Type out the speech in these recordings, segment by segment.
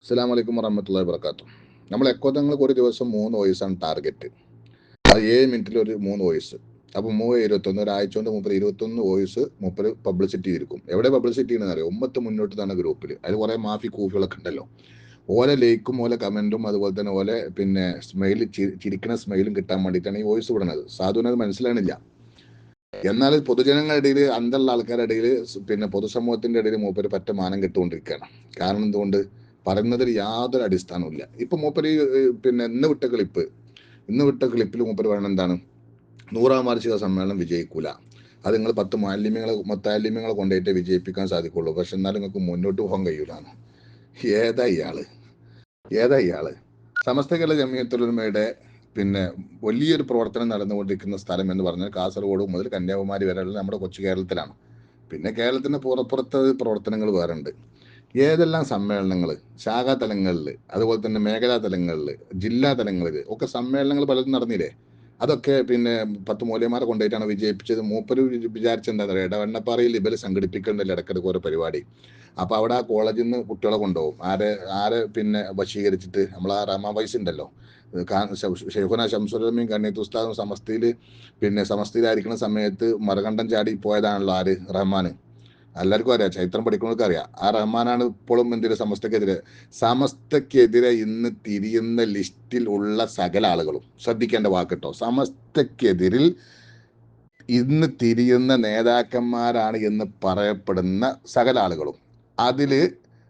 അസ്സലാമു അലൈക്കും വറഹ്മത്തുള്ളാഹി വബറകാതുഹു. നമ്മൾ എക്കോത്തങ്ങൾക്ക് ഒരു ദിവസം 3 വോയിസാണ് ടാർഗറ്റ്. അത് 7 മിനിറ്റിൽ ഒരു 3 വോയിസ്. അപ്പോൾ 3 ഒരാഴ്ച കൊണ്ട് 21 വോയിസ് പബ്ലിസിറ്റി ചെയ്തിരിക്കും. എവിടെ പബ്ലിസിറ്റി ചെയ്യണമെന്ന് അറിയോ? ഉമ്മത്ത് മുന്നോട്ട് തന്നെ ഗ്രൂപ്പിൽ. അതിൽ കുറേ മാഫി കൂഫികളൊക്കെ ഉണ്ടല്ലോ. ഓലെ ലൈക്കും ഓലെ കമന്റും അതുപോലെ തന്നെ ഓലെ സ്മൈൽ ചിരിക്കുന്ന സ്മൈലും കിട്ടാൻ വേണ്ടിയിട്ടാണ് ഈ വോയിസ് വിടുന്നത്. സാധുവിനത് മനസ്സിലാണില്ല. എന്നാൽ പൊതുജനങ്ങളുടെ ഇടയിൽ അന്തള്ള ആൾക്കാരുടെ ഇടയിൽ പൊതുസമൂഹത്തിന്റെ ഇടയിൽ മൂപ്പര് പറ്റ മാനം കെട്ടുകൊണ്ടിരിക്കുകയാണ്. കാരണം എന്തുകൊണ്ട്? പറയുന്നതിൽ യാതൊരു അടിസ്ഥാനവും. ഇപ്പൊ മൂപ്പര് ഇന്ന് വിട്ട ക്ലിപ്പിൽ മൂപ്പര് പറയുന്നത് എന്താണ്? 100ാം വാർഷിക സമ്മേളനം വിജയിക്കൂല, അത് നിങ്ങൾ 10 മുത്താലിമ്യങ്ങളെ കൊണ്ടുപോയിട്ട് വിജയിപ്പിക്കാൻ സാധിക്കുള്ളൂ, പക്ഷെ എന്നാലും നിങ്ങൾക്ക് മുന്നോട്ട് പോകാൻ കഴിയൂലാണ്. ഏതാ ഇയാള് സമസ്ത കേരള ജമിയത്തുൽ വലിയൊരു പ്രവർത്തനം നടന്നുകൊണ്ടിരിക്കുന്ന സ്ഥലം എന്ന് പറഞ്ഞാൽ കാസർഗോഡ് മുതൽ കന്യാകുമാരി വരെയുള്ള നമ്മുടെ കൊച്ചു കേരളത്തിലാണ്. പിന്നെ കേരളത്തിന്റെ പുറപ്പുറത്ത് പ്രവർത്തനങ്ങൾ വേറെ ഉണ്ട്. ഏതെല്ലാം സമ്മേളനങ്ങൾ, ശാഖാ തലങ്ങളിൽ, അതുപോലെ തന്നെ മേഖലാ തലങ്ങളിൽ, ജില്ലാ തലങ്ങളിൽ ഒക്കെ സമ്മേളനങ്ങൾ പലതും നടന്നില്ലേ? അതൊക്കെ 10 മൂല്യന്മാരെ കൊണ്ടുപോയിട്ടാണ് വിജയിപ്പിച്ചത്. മൂപ്പര് വിചാരിച്ചെന്താ പറയുക, ഇടവണ്ണപ്പാറയിൽ ഇവര് സംഘടിപ്പിക്കുന്നില്ല ഇടക്കിടക്ക് ഓരോ പരിപാടി. അപ്പൊ അവിടെ ആ കോളേജിൽ നിന്ന് കുട്ടികളെ കൊണ്ടുപോകും. ആരെ വശീകരിച്ചിട്ട് നമ്മൾ ആ റഹ്മാൻ വൈസ് ഉണ്ടല്ലോ, ഷെയ്ഖുന ശംസുലമീൻ കണ്ണീത്ത് ഉസ്താദും സമസ്തയിലായിരിക്കുന്ന സമയത്ത് മറുകണ്ഠം ചാടി പോയതാണല്ലോ ആര്? റഹ്മാന്. എല്ലാവർക്കും അറിയാം, ചരിത്രം പഠിക്കുന്നവർക്ക് അറിയാം. ആ റഹ്മാനാണ് ഇപ്പോഴും സമസ്തക്കെതിരെ ഇന്ന് തിരിയുന്ന ലിസ്റ്റിൽ ഉള്ള സകല ആളുകളും. ശ്രദ്ധിക്കേണ്ട വാക്കിട്ടോ, സമസ്തക്കെതിരിൽ ഇന്ന് തിരിയുന്ന നേതാക്കന്മാരാണ് എന്ന് പറയപ്പെടുന്ന സകല ആളുകളും. അതില്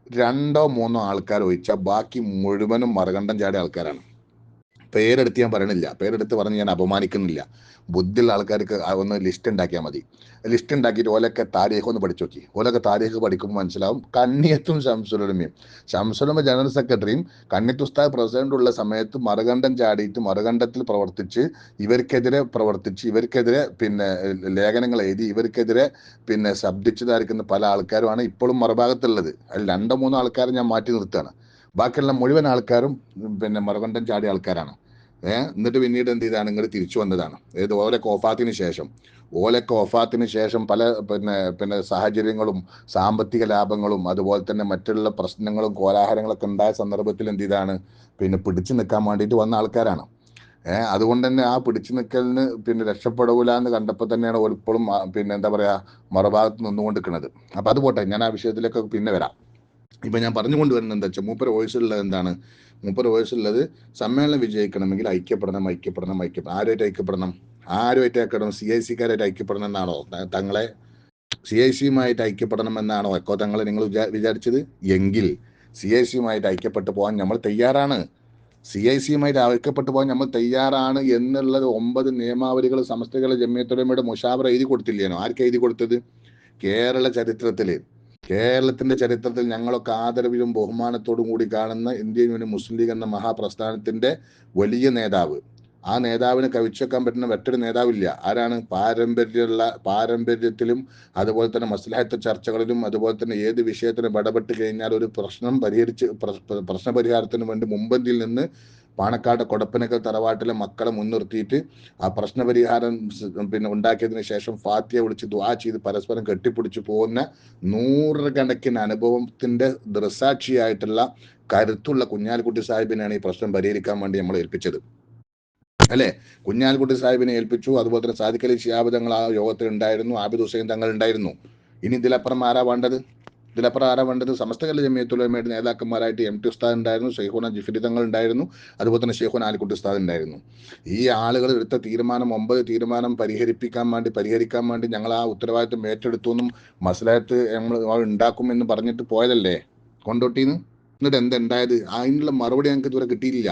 2 or 3 ആൾക്കാർ ഒഴിച്ചാൽ ബാക്കി മുഴുവനും മറുകണ്ഠം ചാടിയ ആൾക്കാരാണ്. പേരെടുത്ത് ഞാൻ പറയണില്ല, പേരെടുത്ത് പറഞ്ഞ് ഞാൻ അപമാനിക്കുന്നില്ല. ബുദ്ധിയുള്ള ആൾക്കാർക്ക് ഒന്ന് ലിസ്റ്റ് ഉണ്ടാക്കിയാൽ മതി. ലിസ്റ്റ് ഉണ്ടാക്കിയിട്ട് ഓലൊക്കെ താരീഖ് ഒന്ന് പഠിച്ചു നോക്കി. ഓലൊക്കെ താരീഖ് പഠിക്കുമ്പോൾ മനസ്സിലാവും, കണ്ണിയത്തും ശംസുലമ ജനറൽ സെക്രട്ടറിയും കണ്ണിയത്ത് ഉസ്താദ് പ്രസിഡന്റ് ഉള്ള സമയത്ത് മറുകണ്ഠം ചാടിയിട്ട് മറുകണ്ഠത്തിൽ പ്രവർത്തിച്ച് ഇവർക്കെതിരെ ലേഖനങ്ങൾ എഴുതി ഇവർക്കെതിരെ ശബ്ദിച്ചതായിരിക്കുന്ന പല ആൾക്കാരുമാണ് ഇപ്പോഴും മറുഭാഗത്തുള്ളത്. അതിൽ 2 or 3 ആൾക്കാരെ ഞാൻ മാറ്റി നിർത്തുകയാണ്. ബാക്കിയുള്ള മുഴുവൻ ആൾക്കാരും മറുകണ്ഠം ചാടിയ ആൾക്കാരാണ്. എന്നിട്ട് പിന്നീട് എന്ത് ചെയ്താണ്? ഇങ്ങോട്ട് തിരിച്ചു വന്നതാണ്. ഓലൊക്കെ ഒഫാത്തിന് ശേഷം പല സാഹചര്യങ്ങളും സാമ്പത്തിക ലാഭങ്ങളും അതുപോലെ തന്നെ മറ്റുള്ള പ്രശ്നങ്ങളും കോലാഹലങ്ങളൊക്കെ ഉണ്ടായ സന്ദർഭത്തിൽ എന്ത് ചെയ്താണ്? പിടിച്ചു നിൽക്കാൻ വേണ്ടിയിട്ട് വന്ന ആൾക്കാരാണ്. അതുകൊണ്ട് തന്നെ ആ പിടിച്ചു നിൽക്കലിന് രക്ഷപ്പെടൂല എന്ന് കണ്ടപ്പോൾ തന്നെയാണ് ഇപ്പോഴും എന്താ പറയാ, മറുഭാഗത്ത് നിന്നുകൊണ്ടിരിക്കുന്നത്. അപ്പൊ അത് പോട്ടെ, ഞാൻ ആ വിഷയത്തിലേക്ക് പിന്നെ വരാം. ഇപ്പൊ ഞാൻ പറഞ്ഞുകൊണ്ടുവരുന്നത് എന്താ വെച്ചാൽ, മൂപ്പര് വോയിസുള്ളത് എന്താണ്? മൂപ്പര് വോയിസുള്ളത് സമ്മേളനം വിജയിക്കണമെങ്കിൽ ഐക്യപ്പെടണം. ആരുമായിട്ട് ഐക്യപ്പെടണം? CIC-കാരായിട്ട് ഐക്യപ്പെടണം എന്നാണോ തങ്ങളെ? CIC-യുമായിട്ട് ഐക്യപ്പെടണം എന്നാണോ എക്കോ തങ്ങളെ നിങ്ങൾ വിചാരിച്ചത്? എങ്കിൽ CIC-യുമായിട്ട് ഐക്യപ്പെട്ടു പോകാൻ നമ്മൾ തയ്യാറാണ്. CIC-യുമായിട്ട് ഐക്യപ്പെട്ടു പോകാൻ നമ്മൾ തയ്യാറാണ് എന്നുള്ളത് 9 നിയമാവലികൾ സമസ്തകളുടെ ജമിയത്തുലമയുടെ മുശാവറ എഴുതി കൊടുത്തില്ലേനോ? ആർക്ക് എഴുതി കൊടുത്തത്? കേരളത്തിന്റെ ചരിത്രത്തിൽ ഞങ്ങളൊക്കെ ആദരവിലും ബഹുമാനത്തോടും കൂടി കാണുന്ന ഇന്ത്യൻ യൂണിയൻ മുസ്ലിം ലീഗ് എന്ന മഹാപ്രസ്ഥാനത്തിന്റെ വലിയ നേതാവ്, ആ നേതാവിന് കവിച്ചേക്കാൻ പറ്റുന്ന മറ്റൊരു നേതാവില്ല. ആരാണ്? പാരമ്പര്യത്തിലും അതുപോലെ തന്നെ മസ്ലഹത്ത് ചർച്ചകളിലും അതുപോലെ തന്നെ ഏത് വിഷയത്തിനും ഇടപെട്ട് കഴിഞ്ഞാൽ ഒരു പ്രശ്നപരിഹാരത്തിന് വേണ്ടി മുമ്പന്തിയിൽ നിന്ന് പാണക്കാട് കൊടപ്പനക്കൽ തറവാട്ടിലെ മക്കളെ മുൻനിർത്തിയിട്ട് ആ പ്രശ്നപരിഹാരം ഉണ്ടാക്കിയതിനു ശേഷം ഫാത്തിയ വിളിച്ച് ദുആ ചെയ്ത് പരസ്പരം കെട്ടിപ്പിടിച്ചു പോകുന്ന 100 കണക്കിന് അനുഭവത്തിന്റെ ദൃസാക്ഷിയായിട്ടുള്ള കരുത്തുള്ള കുഞ്ഞാലിക്കുട്ടി സാഹിബിനെയാണ് ഈ പ്രശ്നം പരിഹരിക്കാൻ വേണ്ടി നമ്മൾ ഏൽപ്പിച്ചത്, അല്ലെ? കുഞ്ഞാലിക്കുട്ടി സാഹിബിനെ ഏൽപ്പിച്ചു. അതുപോലെ തന്നെ സാദിഖ് അലി ശിഹാബ് തങ്ങൾ ആ യോഗത്തിൽ ഉണ്ടായിരുന്നു, ആബിദ് ഹുസൈൻ തങ്ങൾ ഉണ്ടായിരുന്നു. ഇനി ഇതിലപ്പുറം ആരാ വേണ്ടത്? സമസ്ത കേരള ജമിയത്തുലമയുടെ നേതാക്കന്മാരായിട്ട് MT ഉസ്താദ് ഉണ്ടായിരുന്നു, ഷെയ്ഖുന ജിഫ്രി തങ്ങൾ ഉണ്ടായിരുന്നു, അതുപോലെ തന്നെ ഷെയ്ഖുന ആലിക്കുട്ടി ഉസ്താദ് ഉണ്ടായിരുന്നു. ഈ ആളുകൾ എടുത്ത തീരുമാനം 9 തീരുമാനം പരിഹരിക്കാൻ വേണ്ടി ഞങ്ങൾ ആ ഉത്തരവാദിത്വം ഏറ്റെടുത്തു എന്നും മസ്ലഹത്ത് നമ്മൾ ഉണ്ടാക്കുമെന്ന് പറഞ്ഞിട്ട് പോയതല്ലേ കൊണ്ടോട്ടിന്ന്. എന്നിട്ട് എന്തുണ്ടായത്? അതിനുള്ള മറുപടി ഞങ്ങൾക്ക് ഇതുവരെ കിട്ടിയില്ല.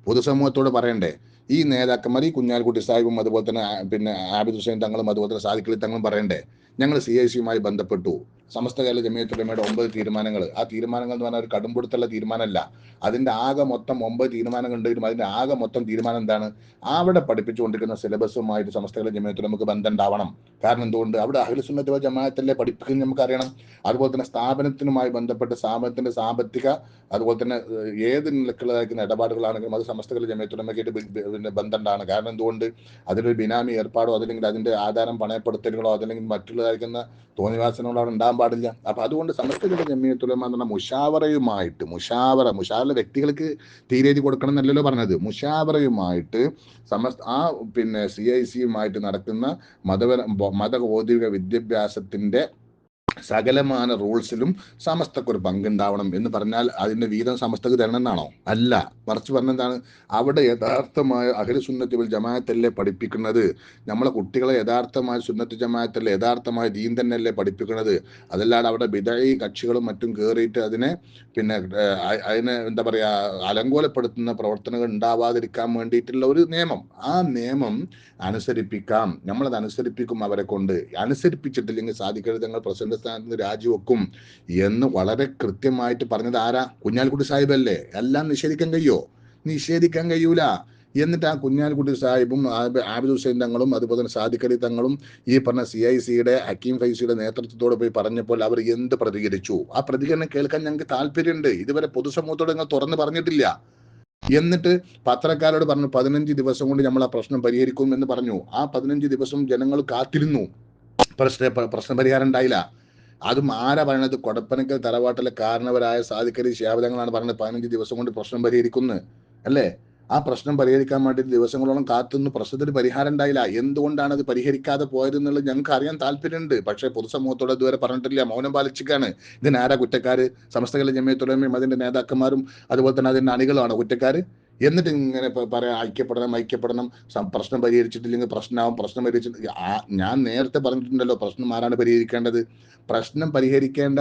പൊതുസമൂഹത്തോട് പറയണ്ടേ? ഈ നേതാക്കന്മാർ, ഈ കുഞ്ഞാലിക്കുട്ടി സാഹിബും അതുപോലെ തന്നെ ആബിദ് ഹുസൈൻ തങ്ങളും അതുപോലെ തന്നെ സാദിഖ് അലി തങ്ങളും പറയണ്ടേ, ഞങ്ങൾ CIC-യുമായി ബന്ധപ്പെട്ടു. സമസ്ത കേരള ജമിയത്തുലമയുടെ 9 തീരുമാനങ്ങൾ, ആ തീരുമാനങ്ങൾ എന്ന് പറഞ്ഞാൽ ഒരു കടുംപിടുത്തുള്ള തീരുമാനമല്ല. അതിന്റെ ആകെ മൊത്തം 9 തീരുമാനങ്ങൾ ഉണ്ടെങ്കിലും അതിന്റെ ആകെ മൊത്തം തീരുമാനം എന്താണ്? അവിടെ പഠിപ്പിച്ചുകൊണ്ടിരിക്കുന്ന സിലബസുമായിട്ട് സമസ്ത കേരള ജമിയത്തുലമ നമുക്ക് ബന്ധം ഉണ്ടാവണം. കാരണം എന്തുകൊണ്ട്? അവിടെ അഹ്ലുസ് സുന്നത്ത് വൽ ജമാഅത്തല്ലേ പഠിപ്പിക്കുന്നത് നമുക്ക് അറിയണം. അതുപോലെ തന്നെ സ്ഥാപനത്തിനുമായി ബന്ധപ്പെട്ട് സ്ഥാപനത്തിന്റെ സാമ്പത്തിക അതുപോലെ തന്നെ ഏത് നിലക്കുള്ളതായിരിക്കുന്ന ഇടപാടുകളാണെങ്കിലും അത് സമസ്ത കേരള ജമിയത്തുലമയ്ക്കായിട്ട് ബന്ധം ഉണ്ടാണ്. കാരണം എന്തുകൊണ്ട്? അതിലൊരു ബിനാമി ഏർപ്പാടോ അതല്ലെങ്കിൽ അതിന്റെ ആധാരം പണയപ്പെടുത്തലുകളോ അതല്ലെങ്കിൽ മറ്റുള്ളതായിരിക്കുന്ന തോന്നിവാസനകൾ അവിടെ ഉണ്ടാകാൻ പാടില്ല. അപ്പൊ അതുകൊണ്ട് സമസ്തകളുടെ ജമിയത്തുലമ എന്ന് പറഞ്ഞാൽ മുഷാവറ വ്യക്തികൾക്ക് തീരെഴുതി കൊടുക്കണം എന്നല്ലല്ലോ പറഞ്ഞത്. മുഷാവറയുമായിട്ട് പിന്നെ CIC-യുമായിട്ട് നടക്കുന്ന മതബൗദ്ധിക വിദ്യാഭ്യാസത്തിന്റെ സകലമാന റൂൾസിലും സമസ്തക്കൊരു പങ്കുണ്ടാവണം എന്ന് പറഞ്ഞാൽ അതിന്റെ വീതം സമസ്തക്ക് തരണം എന്നാണോ? അല്ല. മറിച്ച് പറഞ്ഞെന്താണ്, അവിടെ യഥാർത്ഥമായ അഹ്ലു സുന്നത്തി വൽ ജമാഅത്തല്ലേ പഠിപ്പിക്കുന്നത്. നമ്മളെ കുട്ടികളെ യഥാർത്ഥമായ സുന്നത്ത് ജമാഅത്തല്ലേ, യഥാർത്ഥമായ ദീൻ തന്നെയല്ലേ പഠിപ്പിക്കുന്നത്. അതല്ലാതെ അവിടെ ബിദഈ കക്ഷികളും മറ്റും കയറിയിട്ട് അതിനെ എന്താ പറയാ, അലങ്കോലപ്പെടുത്തുന്ന പ്രവർത്തനങ്ങൾ ഉണ്ടാവാതിരിക്കാൻ വേണ്ടിയിട്ടുള്ള ഒരു നിയമം. ആ നിയമം അനുസരിപ്പിക്കാം, നമ്മളത് അനുസരിപ്പിക്കും അവരെ കൊണ്ട്. അനുസരിപ്പിച്ചിട്ടില്ലെങ്കിൽ സാധിക്കരുത്, തങ്ങൾ പ്രസിഡന്റ് സ്ഥാനത്ത് നിന്ന് രാജിവെക്കും എന്ന് വളരെ കൃത്യമായിട്ട് പറഞ്ഞത് ആരാ? കുഞ്ഞാലിക്കുട്ടി സാഹിബല്ലേ. എല്ലാം നിഷേധിക്കാൻ കഴിയോ? നിഷേധിക്കാൻ കഴിയൂല. എന്നിട്ട് ആ കുഞ്ഞാലിക്കുട്ടി സാഹിബും ആബിദ് ഹുസൈൻ തങ്ങളും അതുപോലെ തന്നെ സാദിഖ് അലി തങ്ങളും ഈ പറഞ്ഞ CIC-യുടെ ഹക്കീം ഫൈസിയുടെ നേതൃത്വത്തോട് പോയി പറഞ്ഞപ്പോൾ അവർ എന്ത് പ്രതികരിച്ചു? ആ പ്രതികരണം കേൾക്കാൻ ഞങ്ങൾക്ക് താല്പര്യമുണ്ട്. ഇതുവരെ പൊതുസമൂഹത്തോട് നിങ്ങൾ തുറന്ന് പറഞ്ഞിട്ടില്ല. എന്നിട്ട് പത്രക്കാരോട് പറഞ്ഞു 15 ദിവസം കൊണ്ട് നമ്മൾ ആ പ്രശ്നം പരിഹരിക്കും എന്ന് പറഞ്ഞു. ആ 15 ദിവസം ജനങ്ങൾ കാത്തിരുന്നു. പ്രശ്ന പരിഹാരം ഉണ്ടായില്ല. അതും ആരാ പറയണത്? കൊടപ്പനക്കൽ തറവാട്ടിലെ കാരണവരായ സാദിഖ് അലി ശിഹാബ് തങ്ങളാണ് പറഞ്ഞത് 15 ദിവസം കൊണ്ട് പ്രശ്നം പരിഹരിക്കുന്നു അല്ലേ? ആ പ്രശ്നം പരിഹരിക്കാൻ വേണ്ടി ദിവസങ്ങളോളം കാത്തുനിന്ന് പ്രശ്നത്തിന് പരിഹാരം ഉണ്ടായില്ല. എന്തുകൊണ്ടാണ് അത് പരിഹരിക്കാതെ പോയതെന്നുള്ളത് ഞങ്ങൾക്ക് അറിയാൻ താല്പര്യമുണ്ട്. പക്ഷേ പൊതുസമൂഹത്തോട് ഇതുവരെ പറഞ്ഞിട്ടില്ല, മൗനം പാലിച്ചിക്കാണ്. ഇതിനാരാ കുറ്റക്കാര്? സമസ്തകളുടെ ജമിയത്തുലമയും അതിന്റെ നേതാക്കന്മാരും അതുപോലെ തന്നെ അതിന്റെ അണികളാണ് കുറ്റക്കാര്. എന്നിട്ട് ഇങ്ങനെ പറയാം ഐക്യപ്പെടണം, പ്രശ്നം പരിഹരിച്ചിട്ടില്ലെങ്കിൽ പ്രശ്നം പരിഹരിച്ചിട്ട്. ഞാൻ നേരത്തെ പറഞ്ഞിട്ടുണ്ടല്ലോ, പ്രശ്നം ആരാണ് പരിഹരിക്കേണ്ടത്? പ്രശ്നം പരിഹരിക്കേണ്ട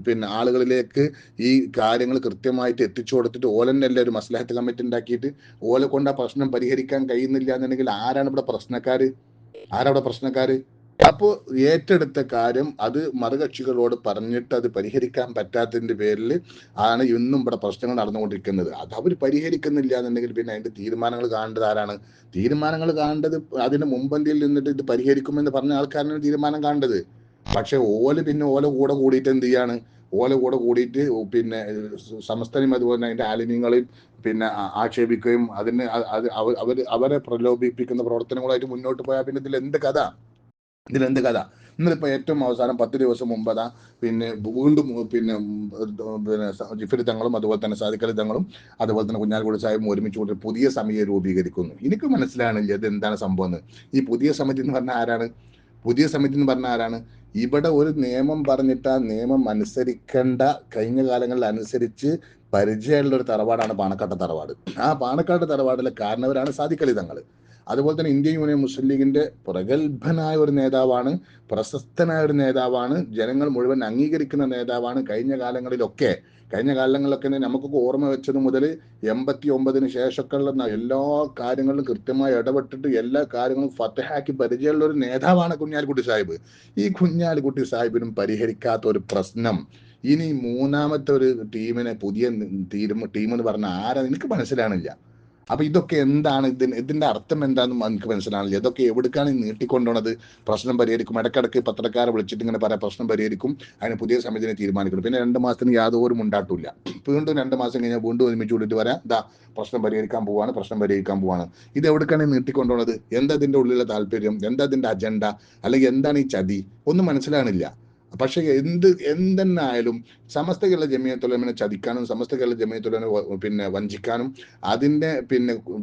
പിന്നെ ആളുകളിലേക്ക് ഈ കാര്യങ്ങൾ കൃത്യമായിട്ട് എത്തിച്ചു കൊടുത്തിട്ട് ഓലന്നല്ലേ ഒരു മസ്ലഹത്ത് കമ്മിറ്റി ഉണ്ടാക്കിയിട്ട് ഓലെ കൊണ്ട് ആ പ്രശ്നം പരിഹരിക്കാൻ കഴിയുന്നില്ല എന്നുണ്ടെങ്കിൽ ആരാണ് ഇവിടെ പ്രശ്നക്കാര്? അപ്പോൾ ഏറ്റെടുത്ത കാര്യം അത് മറുകക്ഷികളോട് പറഞ്ഞിട്ട് അത് പരിഹരിക്കാൻ പറ്റാത്തതിന്റെ പേരിൽ ആണ് ഇന്നും ഇവിടെ പ്രശ്നങ്ങൾ നടന്നുകൊണ്ടിരിക്കുന്നത്. അത് അവർ പരിഹരിക്കുന്നില്ല എന്നുണ്ടെങ്കിൽ പിന്നെ അതിന്റെ തീരുമാനങ്ങൾ കാണേണ്ടത് ആരാണ്? തീരുമാനങ്ങൾ കാണേണ്ടത് അതിന്റെ മുൻപന്തിയിൽ നിന്നിട്ട് ഇത് പരിഹരിക്കുമെന്ന് പറഞ്ഞ ആൾക്കാരാണ് തീരുമാനം കാണേണ്ടത്. പക്ഷെ ഓല കൂടെ കൂടിയിട്ട് എന്ത് ചെയ്യാണ്? ഓല കൂടെ കൂടിയിട്ട് പിന്നെ സമസ്തയും അതുപോലെ തന്നെ അതിന്റെ ആലിന്യങ്ങളെയും പിന്നെ ആക്ഷേപിക്കുകയും അവരെ പ്രലോഭിപ്പിക്കുന്ന പ്രവർത്തനങ്ങളായിട്ട് മുന്നോട്ട് പോയാൽ പിന്നെ ഇതിലെന്ത് കഥ? ഇന്നിപ്പോ ഏറ്റവും അവസാനം 10 ദിവസം മുമ്പതാ പിന്നെ വീണ്ടും പിന്നെ ജിഫരി തങ്ങളും അതുപോലെ തന്നെ സാദിഖ് അലി തങ്ങളും അതുപോലെ തന്നെ കുഞ്ഞാലിക്കുട്ടി സാഹിബും ഒരുമിച്ച് കൂടി പുതിയ സമിതിയെ രൂപീകരിക്കുന്നു. എനിക്ക് മനസ്സിലാണില്ല ഇത് എന്താണ് സംഭവം എന്ന്. ഈ പുതിയ സമിതി എന്ന് പറഞ്ഞാൽ ആരാണ്? ഇവിടെ ഒരു നിയമം പറഞ്ഞിട്ട് ആ നിയമം അനുസരിക്കേണ്ട, കഴിഞ്ഞ കാലങ്ങളിൽ അനുസരിച്ച് പരിചയമുള്ള ഒരു തറവാടാണ് പാണക്കാട്ടെ തറവാട്. ആ പാണക്കാട്ടെ തറവാടിലെ കാരണവരാണ് സാദിഖ് അലി തങ്ങൾ. അതുപോലെ തന്നെ ഇന്ത്യൻ യൂണിയൻ മുസ്ലിം ലീഗിന്റെ പ്രഗത്ഭനായ ഒരു നേതാവാണ്, പ്രശസ്തനായ ഒരു നേതാവാണ്, ജനങ്ങൾ മുഴുവൻ അംഗീകരിക്കുന്ന നേതാവാണ്. കഴിഞ്ഞ കാലങ്ങളിലൊക്കെ നമുക്കൊക്കെ ഓർമ്മ വെച്ചത് മുതൽ 89-ന് ശേഷമൊക്കെയുള്ള എല്ലാ കാര്യങ്ങളിലും കൃത്യമായി ഇടപെട്ടിട്ട് എല്ലാ കാര്യങ്ങളും ഫത്തഹാക്കി പരിചയമുള്ള ഒരു നേതാവാണ് കുഞ്ഞാലിക്കുട്ടി സാഹിബ്. ഈ കുഞ്ഞാലിക്കുട്ടി സാഹിബിനും പരിഹരിക്കാത്ത ഒരു പ്രശ്നം ഇനി മൂന്നാമത്തെ ഒരു ടീമിനെ പുതിയ ടീം എന്ന് പറഞ്ഞ ആരാ എനിക്ക് മനസ്സിലാണില്ല. അപ്പൊ ഇതൊക്കെ എന്താണ്? ഇതിന്റെ അർത്ഥം എന്താണെന്ന് എനിക്ക് മനസ്സിലാണില്ല. ഇതൊക്കെ എവിടേക്കാണ് നീട്ടിക്കൊണ്ടുപോണത്? പ്രശ്നം പരിഹരിക്കും, ഇടയ്ക്കിടയ്ക്ക് പത്രക്കാരെ വിളിച്ചിട്ട് ഇങ്ങനെ പറയാം പ്രശ്നം പരിഹരിക്കും, അതിന് പുതിയ സമിതിനെ തീരുമാനിക്കണം, പിന്നെ 2 മാസത്തിന് യാതൊരു മുണ്ടാട്ടില്ല. വീണ്ടും 2 മാസം കഴിഞ്ഞാൽ വീണ്ടും ഒരുമിച്ച് കൂടിയിട്ട് വരാം, പ്രശ്നം പരിഹരിക്കാൻ പോവാണ്. ഇത് എവിടേക്കാണ് നീട്ടിക്കൊണ്ടുപോണത്? എന്താ ഇതിന്റെ ഉള്ളിലെ താല്പര്യം? എന്താ ഇതിന്റെ അജണ്ട? അല്ലെങ്കിൽ എന്താണ് ഈ ചതി? ഒന്നും മനസ്സിലാണില്ല. പക്ഷെ എന്തെന്നായാലും സമസ്ത കേരള ജമിയത്തുലമയെ ചതിക്കാനും സമസ്ത കേരള ജമിയത്തുലമയെ പിന്നെ വഞ്ചിക്കാനും അതിന്റെ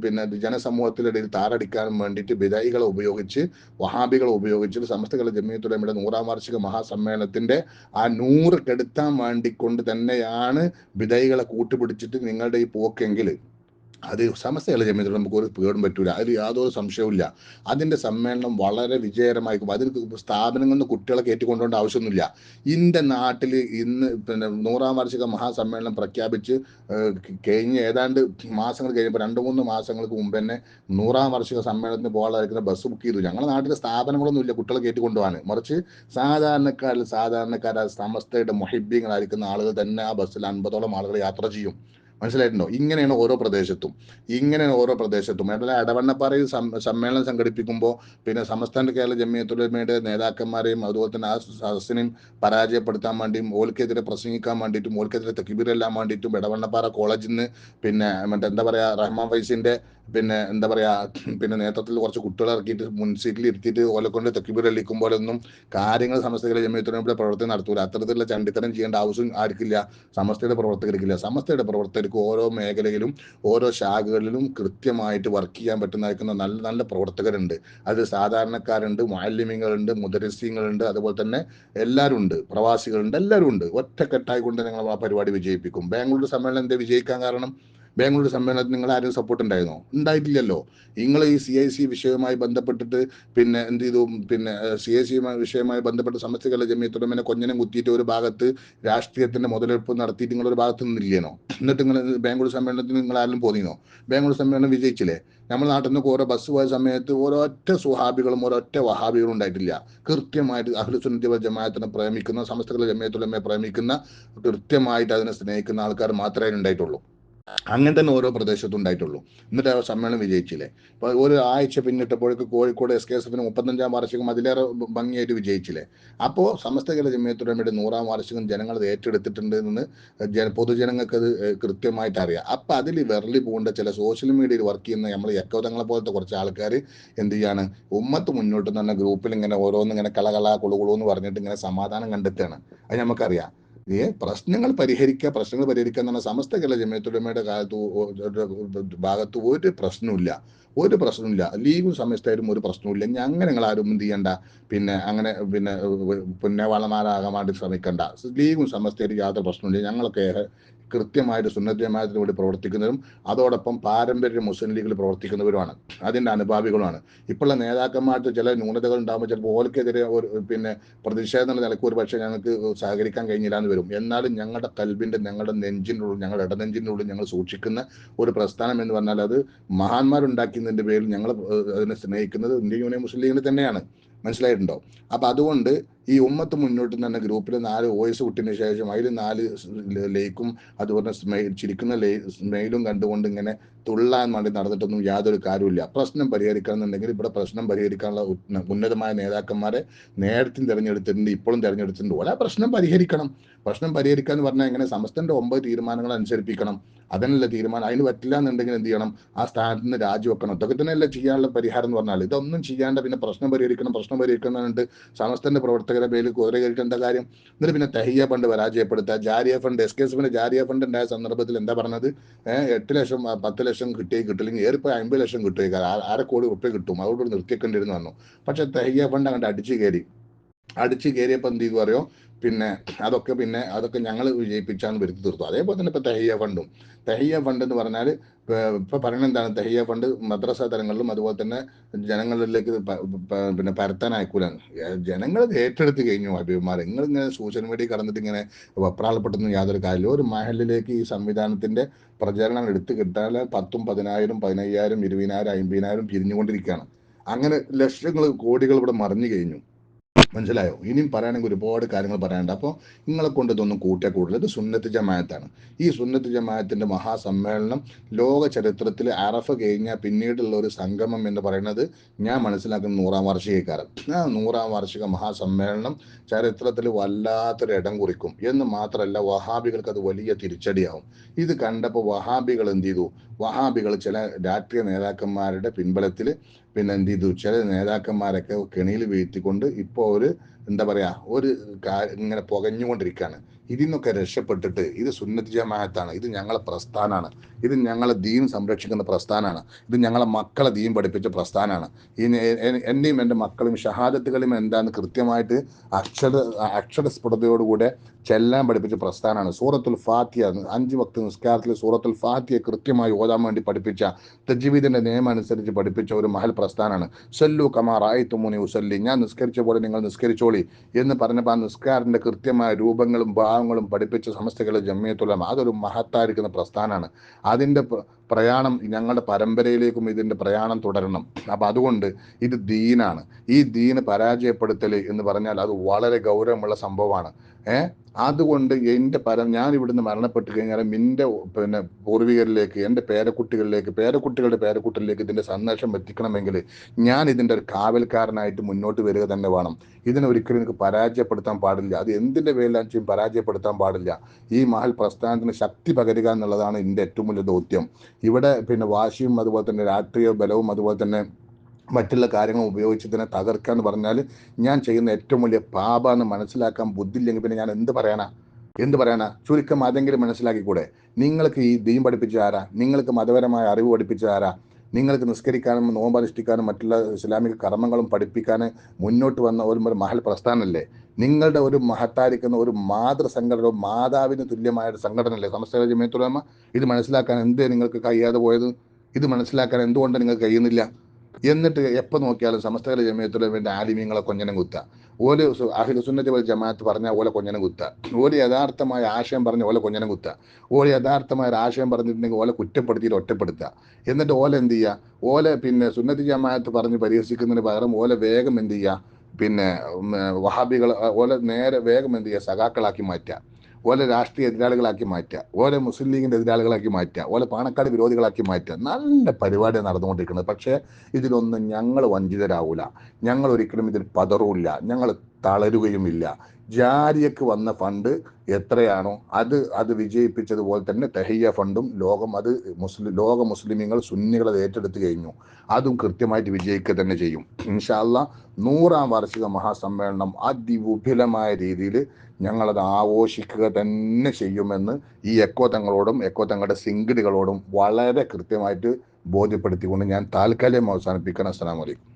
പിന്നെ ജനസമൂഹത്തിനിടയിൽ താറടിക്കാനും വേണ്ടിയിട്ട് ബിദഈകളെ ഉപയോഗിച്ച് വഹാബികളെ ഉപയോഗിച്ചിട്ട് സമസ്ത കേരള ജമിയത്തുലമയുടെ 100ാം വാർഷിക മഹാസമ്മേളനത്തിന്റെ ആ 100 കെടുത്താൻ വേണ്ടിക്കൊണ്ട് തന്നെയാണ് ബിദഈകളെ കൂട്ടുപിടിച്ചിട്ട് നിങ്ങളുടെ ഈ പോക്കെങ്കിൽ അത് സമസ്ത കേരള ജമിയത്തുലമ നമുക്ക് ഒരു പേടും പറ്റൂല, അതിൽ യാതൊരു സംശയവുമില്ല. അതിന്റെ സമ്മേളനം വളരെ വിജയകരമായിരിക്കും. അതിന് സ്ഥാപനങ്ങളിൽ നിന്ന് കുട്ടികളെ കയറ്റിക്കൊണ്ടുപോകേണ്ട ആവശ്യമൊന്നുമില്ല. ഇന്ത്യ നാട്ടിൽ ഇന്ന് പിന്നെ 100ാം വാർഷിക മഹാസമ്മേളനം പ്രഖ്യാപിച്ച് കഴിഞ്ഞ് ഏതാണ്ട് മാസങ്ങൾ കഴിഞ്ഞപ്പോൾ 2-3 മാസങ്ങൾക്ക് മുമ്പ് തന്നെ 100ാം വാർഷിക സമ്മേളനത്തിന് പോകാതിരിക്കുന്ന ബസ് ബുക്ക് ചെയ്തു. ഞങ്ങളുടെ നാട്ടിലെ സ്ഥാപനങ്ങളൊന്നും ഇല്ല കുട്ടികളെ കയറ്റിക്കൊണ്ടുപോകാൻ. മറിച്ച് സാധാരണക്കാരായ സമസ്തയുടെ മുഹിബ്ബീങ്ങളായിരിക്കുന്ന ആളുകൾ തന്നെ ആ ബസ്സിൽ 50ഓളം ആളുകൾ യാത്ര ചെയ്യും. മനസ്സിലായിട്ടുണ്ടോ? ഇങ്ങനെയാണ് ഓരോ പ്രദേശത്തും എന്നാൽ എടവണ്ണപ്പാറയിൽ സമ്മേളനം സംഘടിപ്പിക്കുമ്പോൾ പിന്നെ സംസ്ഥാന കേരള ജമിയത്തുലമയുടെ നേതാക്കന്മാരെയും അതുപോലെ തന്നെ ആ സദസ്സിനെയും പരാജയപ്പെടുത്താൻ വേണ്ടിയും ഓൽക്കെതിരെ പ്രസംഗിക്കാൻ വേണ്ടിയിട്ടും ഓൽക്കെതിരെ തക്ബീർ എല്ലാം വേണ്ടിയിട്ടും എടവണ്ണപ്പാറ കോളേജിൽ നിന്ന് പിന്നെ എന്താ പറയാ റഹ്മാൻ ഫൈസിന്റെ പിന്നെ എന്താ പറയാ പിന്നെ നേതൃത്വത്തിൽ കുറച്ച് കുട്ടികളെ ഇറക്കിയിട്ട് മുൻസീറ്റിൽ ഇരുത്തിയിട്ട് ഓലെ കൊണ്ട് തെക്കിബീർ അള്ളിക്കും പോലെ ഒന്നും കാര്യങ്ങൾ സമസ്തയുടെ ജമിയത്തുലമയുടെ പ്രവർത്തനം നടത്തൂല. അത്തരത്തിലുള്ള ചണ്ടിത്തരം ചെയ്യേണ്ട ആവശ്യം ആർക്കില്ല, സമസ്തയുടെ പ്രവർത്തകർക്കില്ല. സമസ്തയുടെ പ്രവർത്തകർക്ക് ഓരോ മേഖലയിലും ഓരോ ശാഖകളിലും കൃത്യമായിട്ട് വർക്ക് ചെയ്യാൻ പറ്റുന്ന നല്ല നല്ല പ്രവർത്തകരുണ്ട്. അത് സാധാരണക്കാരുണ്ട്, മുഅല്ലിമീങ്ങളുണ്ട്, മുദരിസീങ്ങളുണ്ട്, അതുപോലെ തന്നെ എല്ലാവരും ഉണ്ട്, പ്രവാസികളുണ്ട്, എല്ലാവരും ഉണ്ട്. ഒറ്റക്കെട്ടായി കൊണ്ട് ഞങ്ങൾ ആ പരിപാടി വിജയിപ്പിക്കും. ബാംഗ്ലൂർ സമ്മേളനം എന്താ വിജയിക്കാൻ കാരണം? ബാംഗ്ലൂർ സമ്മേളനത്തിൽ നിങ്ങൾ ആരും സപ്പോർട്ട് ഉണ്ടായിരുന്നോ? ഉണ്ടായിട്ടില്ലല്ലോ. നിങ്ങൾ ഈ CIC വിഷയവുമായി ബന്ധപ്പെട്ടിട്ട് പിന്നെ എന്ത് ചെയ്തു, പിന്നെ CIC വിഷയവുമായി ബന്ധപ്പെട്ട് സമസ്തകളുടെ ജമിയത്തുലമയെ കൊഞ്ഞനം കുത്തിയിട്ട് ഒരു ഭാഗത്ത് രാഷ്ട്രീയത്തിന്റെ മുതലെടുപ്പ് നടത്തിയിട്ട് നിങ്ങൾ ഒരു ഭാഗത്ത് നിന്നില്ലേനോ? എന്നിട്ട് നിങ്ങൾ ബാംഗ്ലൂർ സമ്മേളനത്തിന് നിങ്ങൾ ആരും പോന്നീനോ? ബാംഗ്ലൂർ സമ്മേളനം വിജയിച്ചില്ലേ? നമ്മുടെ നാട്ടിൽ നിന്ന് ഓരോ ബസ് പോയ സമയത്ത് ഓരോറ്റ സുഹാബികളും ഒരൊറ്റ വഹാബികളും ഉണ്ടായിട്ടില്ല. കൃത്യമായിട്ട് അഹ്ലു സുന്നത്തി വൽ ജമാഅത്തിനെ പ്രേമിക്കുന്ന, സമസ്തകളുടെ ജമിയത്തുലമയെ പ്രേമിക്കുന്ന, കൃത്യമായിട്ട് അതിനെ സ്നേഹിക്കുന്ന ആൾക്കാർ മാത്രമേ ഉണ്ടായിട്ടുള്ളൂ. അങ്ങനെ തന്നെ ഓരോ പ്രദേശത്തും ഉണ്ടായിട്ടുള്ളൂ. എന്നിട്ട് ആ സമ്മേളനം വിജയിച്ചില്ലേ? അപ്പൊ ഒരു ആഴ്ച പിന്നിട്ടപ്പോഴേക്ക് കോഴിക്കോട് SKSF 35ാം വാർഷികം അതിലേറെ ഭംഗിയായിട്ട് വിജയിച്ചില്ലേ? അപ്പോൾ സമസ്ത ജമിയത്തുലമയുടെ 100ാം വാർഷികം ജനങ്ങൾ അത് ഏറ്റെടുത്തിട്ടുണ്ട് എന്ന് പൊതുജനങ്ങൾക്ക് അത് കൃത്യമായിട്ട് അറിയാം. അപ്പൊ അതിൽ വിരളി പൂണ്ട ചില സോഷ്യൽ മീഡിയയിൽ വർക്ക് ചെയ്യുന്ന നമ്മൾ യക്കോതങ്ങളെ പോലത്തെ കുറച്ച് ആൾക്കാർ എന്ത് ചെയ്യാണ്, ഉമ്മത്ത് മുന്നോട്ട് തന്നെ ഗ്രൂപ്പിൽ ഇങ്ങനെ ഓരോന്ന് ഇങ്ങനെ കളകള കുളുകുളു എന്ന് പറഞ്ഞിട്ട് ഇങ്ങനെ സമാധാനം കണ്ടെത്തുകയാണ്. അത് നമുക്കറിയാം. പ്രശ്നങ്ങൾ പരിഹരിക്കുക എന്ന് പറഞ്ഞാൽ സമസ്ത കേരള ജമിയത്തുലമയുടെ ഭാഗത്ത് ഒരു പ്രശ്നമില്ല. ലീഗും സമസ്തയിലും ഒരു പ്രശ്നമില്ല. അങ്ങനെ നിങ്ങൾ ആരും എന്ത് ചെയ്യണ്ട, പിന്നെ അങ്ങനെ പുണ്യവാളന്മാരാകാൻ വേണ്ടി ശ്രമിക്കണ്ട. ലീഗും സമസ്തയിലും യാതൊരു പ്രശ്നമില്ല. ഞങ്ങളൊക്കെ കൃത്യമായിട്ട് സുന്നത്ത് ജമാഅത്തിന് വേണ്ടി പ്രവർത്തിക്കുന്നവരും അതോടൊപ്പം പാരമ്പര്യ മുസ്ലിം ലീഗിൽ പ്രവർത്തിക്കുന്നവരുമാണ്, അതിന്റെ അനുഭാവികളുമാണ്. ഇപ്പോഴുള്ള നേതാക്കന്മാർക്ക് ചില ന്യൂനതകൾ ഉണ്ടാകുമ്പോൾ ചിലപ്പോൾ ഓർക്കെതിരെ പിന്നെ പ്രതിഷേധം നിലക്ക് ഒരു പക്ഷേ ഞങ്ങൾക്ക് സഹകരിക്കാൻ കഴിഞ്ഞില്ല എന്ന് വരും. എന്നാലും ഞങ്ങളുടെ കൽബിന്റെ, ഞങ്ങളുടെ നെഞ്ചിൻ്റെ ഉള്ളിൽ, ഞങ്ങളുടെ ഇടനെഞ്ചിൻ്റെ ഉള്ളിൽ ഞങ്ങൾ സൂക്ഷിക്കുന്ന ഒരു പ്രസ്ഥാനം എന്ന് പറഞ്ഞാൽ അത് മഹാന്മാരുണ്ടാക്കിയതിന്റെ പേരിൽ ഞങ്ങൾ അതിനെ സ്നേഹിക്കുന്നത് ഇന്ത്യൻ യൂണിയൻ മുസ്ലിം ലീഗിനെ തന്നെയാണ്. മനസ്സിലായിട്ടുണ്ടോ? അപ്പൊ അതുകൊണ്ട് ഈ ഉമ്മത്ത് മുന്നോട്ട് തന്നെ ഗ്രൂപ്പിൽ 4 വോയിസ് വിട്ടതിന് ശേഷം അതിൽ 4 ലൈക്കും അതുപോലെ ചിരിക്കുന്ന സ്മെയിലും കണ്ടുകൊണ്ട് ഇങ്ങനെ തുള്ളാൻ വേണ്ടി നടന്നിട്ടൊന്നും യാതൊരു കാര്യമില്ല. പ്രശ്നം പരിഹരിക്കണം എന്നുണ്ടെങ്കിൽ ഇവിടെ പ്രശ്നം പരിഹരിക്കാനുള്ള ഉന്നതമായ നേതാക്കന്മാരെ നേരത്തെ തിരഞ്ഞെടുത്തിട്ടുണ്ട്, ഇപ്പോഴും തിരഞ്ഞെടുത്തിട്ടുണ്ട്. ഓരോ പ്രശ്നം പരിഹരിക്കണം. പ്രശ്നം പരിഹരിക്കുക എന്ന് പറഞ്ഞാൽ എങ്ങനെ, സമസ്തന്റെ 9 തീരുമാനങ്ങൾ അനുസരിപ്പിക്കണം. അതിനുള്ള തീരുമാനം അതിന് പറ്റില്ല എന്നുണ്ടെങ്കിൽ എന്ത് ചെയ്യണം, ആ സ്ഥാനത്ത് നിന്ന് രാജിവെക്കണം. ഇതൊക്കെ തന്നെയല്ല ചെയ്യാനുള്ള പരിഹാരം എന്ന് പറഞ്ഞാൽ. ഇതൊന്നും ചെയ്യാണ്ട് പിന്നെ പ്രശ്നം പരിഹരിക്കണം എന്ന് പറഞ്ഞിട്ട് സമസ്തന്റെ പ്രവർത്തകരെ പേരിൽ കുതിര കയറ്റേണ്ട കാര്യം. എന്നിട്ട് പിന്നെ തഹിയ ഫണ്ട് പരാജയപ്പെടുത്തുക, ജാരിയ ഫണ്ട്, SKSF ജാരിയ ഫണ്ട് ഉണ്ടായ സന്ദർഭത്തിൽ എന്താ പറഞ്ഞത്, 8 ലക്ഷം 10 ലക്ഷം കിട്ടില്ലെങ്കിൽ ഏറിപ്പോയി 50 ലക്ഷം കിട്ടുക, 1/2 കോടി റുപ്യ കിട്ടും, അതോട് നിർത്തിയേക്കേണ്ടിരുന്നു വന്നു. പക്ഷെ തഹിയ ഫണ്ട് അങ്ങോട്ട് അടിച്ചു കയറിയപ്പോൾ എന്ത് ചെയ്തു അറിയോ, പിന്നെ അതൊക്കെ ഞങ്ങൾ വിജയിപ്പിച്ചാന്ന് വരുത്തി തീർത്തു. അതേപോലെ തന്നെ ഇപ്പൊ തഹിയ ഫണ്ട് എന്ന് പറഞ്ഞാൽ ഇപ്പൊ പറയുന്നത് എന്താണ്, തഹിയ ഫണ്ട് മദ്രസ തലങ്ങളിലും അതുപോലെ തന്നെ ജനങ്ങളിലേക്ക് പിന്നെ പരത്താൻ അയക്കൂലാണ്. ജനങ്ങൾ ഏറ്റെടുത്ത് കഴിഞ്ഞു. അഭിമാനം നിങ്ങൾ ഇങ്ങനെ സോഷ്യൽ മീഡിയ കടന്നിട്ട് ഇങ്ങനെ വെപ്രാളപ്പെട്ടൊന്നും യാതൊരു കാര്യമില്ല. ഒരു മഹലിലേക്ക് ഈ സംവിധാനത്തിന്റെ പ്രചരണം എടുത്തു കിട്ടാൻ 10,000 10,000 15,000 20,000 50,000 പിരിഞ്ഞുകൊണ്ടിരിക്കുകയാണ്. അങ്ങനെ ലക്ഷങ്ങൾ കോടികൾ ഇവിടെ മറിഞ്ഞു കഴിഞ്ഞു. മനസ്സിലായോ? ഇനിയും പറയുകയാണെങ്കിൽ ഒരുപാട് കാര്യങ്ങൾ പറയാനുണ്ട്. അപ്പോൾ നിങ്ങളെ കൊണ്ട് ഇതൊന്നും കൂട്ടിയാൽ കൂടുതൽ. ഇത് സുന്നത്ത് ജമാഅത്താണ്. ഈ സുന്നത്ത് ജമാഅത്തിന്റെ മഹാസമ്മേളനം ലോക ചരിത്രത്തിൽ അറഫ കഴിഞ്ഞാൽ പിന്നീടുള്ള ഒരു സംഗമം എന്ന് പറയുന്നത് ഞാൻ മനസ്സിലാക്കുന്ന 100ാം വാർഷികക്കാരൻ. ആ 100ാം വാർഷിക മഹാസമ്മേളനം ചരിത്രത്തിൽ വല്ലാത്തൊരു ഇടം കുറിക്കും എന്ന് മാത്രമല്ല, വഹാബികൾക്ക് അത് വലിയ തിരിച്ചടിയാവും. ഇത് കണ്ടപ്പോൾ വഹാബികൾ എന്ത് ചെയ്തു, വഹാബികൾ ചില രാഷ്ട്രീയ നേതാക്കന്മാരുടെ പിൻബലത്തിൽ പിന്നെ എന്ത് ചെയ്തു, ചില നേതാക്കന്മാരൊക്കെ കെണിയിൽ വീഴ്ത്തിക്കൊണ്ട് ഇപ്പോൾ ഒരു എന്താ പറയാ ഇങ്ങനെ പുകഞ്ഞുകൊണ്ടിരിക്കുകയാണ്. ഇതിന്നൊക്കെ രക്ഷപ്പെട്ടിട്ട്, ഇത് സുന്നത്ത് ജമാഅത്താണ്, ഇത് ഞങ്ങളെ പ്രസ്ഥാനമാണ്, ഇത് ഞങ്ങളെ ദീൻ സംരക്ഷിക്കുന്ന പ്രസ്ഥാനമാണ്, ഇത് ഞങ്ങളെ മക്കളെ ദീൻ പഠിപ്പിച്ച പ്രസ്ഥാനമാണ്. എൻ്റെയും എൻ്റെ മക്കളും ഷഹാദത്തുകളും എന്താന്ന് കൃത്യമായിട്ട് അക്ഷരസ്ഫുടതയോടുകൂടെ ചെല്ലാൻ പഠിപ്പിച്ച പ്രസ്ഥാനമാണ്. സൂറത്തുൽ ഫാത്തിഹ 5 വക്ത് നിസ്കാരത്തിൽ സൂറത്തുൽ ഫാത്തിഹ കൃത്യമായി ഓതാൻ വേണ്ടി പഠിപ്പിച്ച, തജ്വീദിന്റെ നിയമം അനുസരിച്ച് പഠിപ്പിച്ച ഒരു മഹൽ പ്രസ്ഥാനമാണ്. സല്ലു കമാ റഅയ്തുമൂനി ഉസല്ലി, ഞാൻ നിസ്കരിച്ച പോലെ നിങ്ങൾ നിസ്കരിച്ചോളി എന്ന് പറഞ്ഞപ്പോൾ ആ നിസ്കാരത്തിന്റെ കൃത്യമായ രൂപങ്ങളും ഭാവങ്ങളും പഠിപ്പിച്ച സമസ്തകളുടെ ജമിയത്തുലമ അതൊരു മഹത്തായിരിക്കുന്ന പ്രസ്ഥാനമാണ്. അതിന്റെ പ്രയാണം ഞങ്ങളുടെ പരമ്പരയിലേക്കും ഇതിന്റെ പ്രയാണം തുടരണം. അപ്പൊ അതുകൊണ്ട് ഇത് ദീനാണ്. ഈ ദീന് പരാജയപ്പെടുത്തൽ എന്ന് പറഞ്ഞാൽ അത് വളരെ ഗൗരവമുള്ള സംഭവമാണ്. അതുകൊണ്ട് ഞാൻ ഇവിടുന്ന് മരണപ്പെട്ട് കഴിഞ്ഞാൽ നിന്റെ പിന്നെ പൂർവികരിലേക്ക്, എൻ്റെ പേരക്കുട്ടികളുടെ പേരക്കുട്ടികളിലേക്ക് ഇതിന്റെ സന്ദേശം എത്തിക്കണമെങ്കിൽ ഞാൻ ഇതിന്റെ ഒരു കാവൽക്കാരനായിട്ട് മുന്നോട്ട് വരിക തന്നെ വേണം. ഇതിനെ ഒരിക്കലും എനിക്ക് പരാജയപ്പെടുത്താൻ പാടില്ല. അത് എന്തിന്റെ പേരിലാണെന്ന് വെച്ചാൽ പരാജയപ്പെടുത്താൻ പാടില്ല. ഈ മഹൽ പ്രസ്ഥാനത്തിന് ശക്തി പകരുക എന്നുള്ളതാണ് എൻ്റെ ഏറ്റവും വലിയ ദൗത്യം. ഇവിടെ പിന്നെ വാശിയും അതുപോലെ തന്നെ രാഷ്ട്രീയ ബലവും അതുപോലെ തന്നെ മറ്റുള്ള കാര്യങ്ങൾ ഉപയോഗിച്ച് ഇതിനെ തകർക്കുക എന്ന് പറഞ്ഞാൽ ഞാൻ ചെയ്യുന്ന ഏറ്റവും വലിയ പാപമെന്ന് മനസ്സിലാക്കാൻ ബുദ്ധിയില്ലെങ്കിൽ പിന്നെ ഞാൻ എന്ത് പറയാനാ? ചുരുക്കം അതെങ്കിലും മനസ്സിലാക്കിക്കൂടെ? നിങ്ങൾക്ക് ഈ ദീൻ പഠിപ്പിച്ച ആരാ? നിങ്ങൾക്ക് മതപരമായ അറിവ് പഠിപ്പിച്ച ആരാ? നിങ്ങൾക്ക് നിസ്കരിക്കാനും നോമ്പനുഷ്ഠിക്കാനും മറ്റുള്ള ഇസ്ലാമിക കർമ്മങ്ങളും പഠിപ്പിക്കാൻ മുന്നോട്ട് വന്ന ഒരു മഹൽ പ്രസ്ഥാനമല്ലേ? നിങ്ങളുടെ ഒരു മഹത്തായിരിക്കുന്ന ഒരു മാതൃസംഘടന, മാതാവിന് തുല്യമായ ഒരു സംഘടനയല്ലേ സമസ്ത ജമിയത്തുൽ ഉലമ? ഇത് മനസ്സിലാക്കാൻ എന്തേ നിങ്ങൾക്ക് കഴിയാതെ പോയത്? ഇത് മനസ്സിലാക്കാൻ എന്തുകൊണ്ട് നിങ്ങൾക്ക് കഴിയുന്നില്ല? എന്നിട്ട് എപ്പോൾ നോക്കിയാലും സമസ്ത ജമിയത്തുൽ ഉലമയുടെ ആലിമീങ്ങളെ കൊഞ്ഞനം കുത്തുക. ഓല് അഹ്ലു സുന്നത്തി വൽ ജമാഅത്ത് പറഞ്ഞ ഓലെ കൊഞ്ഞനം കുത്തുക. ഓല് യഥാർത്ഥമായ ആശയം പറഞ്ഞ ഓലെ കൊഞ്ഞനം കുത്തുക. ഓല് യഥാർത്ഥമായ ഒരു ആശയം പറഞ്ഞിട്ടുണ്ടെങ്കിൽ ഓലെ കുറ്റപ്പെടുത്തിയിട്ട് ഒറ്റപ്പെടുത്തുക. എന്നിട്ട് ഓല എന്ത് ചെയ്യുക? ഓലെ പിന്നെ സുന്നത്തി ജമാഅത്ത് പറഞ്ഞ് പരിഹസിക്കുന്നതിന് പകരം ഓലെ വേഗം എന്ത് ചെയ്യുക? പിന്നെ വഹാബികൾ ഓലെ നേരെ വേഗം എന്ത് ചെയ്യുക? സഖാക്കളാക്കി മാറ്റുക. ഓലെ രാഷ്ട്രീയ എതിരാളികളാക്കി മാറ്റുക. ഓലെ മുസ്ലിം ലീഗിന്റെ എതിരാളികളാക്കി മാറ്റുക. ഓലെ പാണക്കാട് വിരോധികളാക്കി മാറ്റുക. നല്ല പരിപാടിയാണ് നടന്നുകൊണ്ടിരിക്കുന്നത്. പക്ഷേ ഇതിലൊന്നും ഞങ്ങൾ വഞ്ചിതരാവൂല. ഞങ്ങൾ ഒരിക്കലും ഇതിൽ പതറൂല്ല. ഞങ്ങൾ തളരുകയുമില്ല. ജാരിയക്ക് വന്ന ഫണ്ട് എത്രയാണോ അത് വിജയിപ്പിച്ചതുപോലെ തന്നെ തഹിയ ഫണ്ടും ലോക മുസ്ലിമീങ്ങൾ സുന്നികൾ അത് ഏറ്റെടുത്ത് കഴിഞ്ഞു. അതും കൃത്യമായിട്ട് വിജയിക്കുക തന്നെ ചെയ്യും. ഇൻഷാ അല്ലാഹ് 100ാം വാർഷിക മഹാസമ്മേളനം അതിവിപുലമായ രീതിയിൽ ഞങ്ങളത് ആഘോഷിക്കുക തന്നെ ചെയ്യുമെന്ന് ഈ എക്കോ തങ്ങളുടെ സിംഗിളുകളോടും വളരെ കൃത്യമായിട്ട് ബോധ്യപ്പെടുത്തിക്കൊണ്ട് ഞാൻ താൽക്കാലികം അവസാനിപ്പിക്കണം. അസ്സലാമു അലൈക്കും.